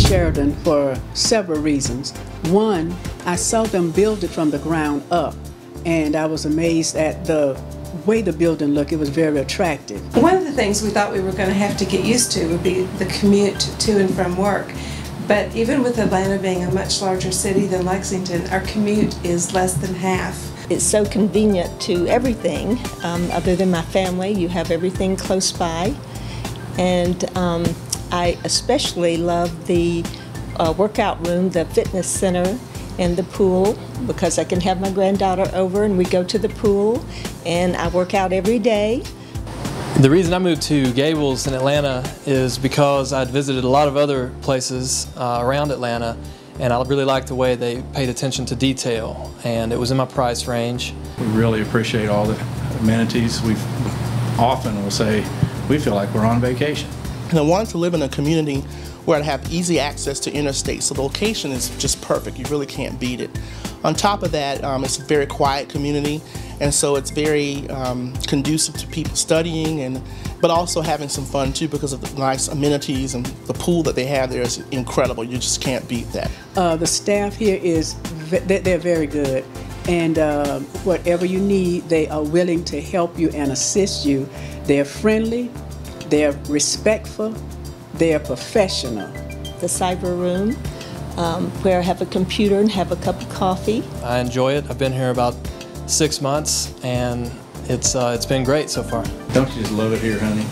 Sheridan for several reasons. One, I saw them build it from the ground up, and I was amazed at the way the building looked. It was very attractive. One of the things we thought we were going to have to get used to would be the commute to and from work. But even with Atlanta being a much larger city than Lexington, our commute is less than half. It's so convenient to everything. Other than my family, you have everything close by. And I especially love the workout room, the fitness center, and the pool, because I can have my granddaughter over and we go to the pool and I work out every day. The reason I moved to Gables in Atlanta is because I'd visited a lot of other places around Atlanta, and I really liked the way they paid attention to detail, and it was in my price range. We really appreciate all the amenities. We often will say we feel like we're on vacation. And I wanted to live in a community where I'd have easy access to interstate, so the location is just perfect. You really can't beat it. On top of that, it's a very quiet community, and so it's very conducive to people studying, but also having some fun too, because of the nice amenities, and the pool that they have there is incredible. You just can't beat that. The staff here they're very good, and whatever you need, they are willing to help you and assist you. They're friendly, they're respectful, they're professional. The cyber room, where I have a computer and have a cup of coffee. I enjoy it. I've been here about 6 months, and it's been great so far. Don't you just love it here, honey?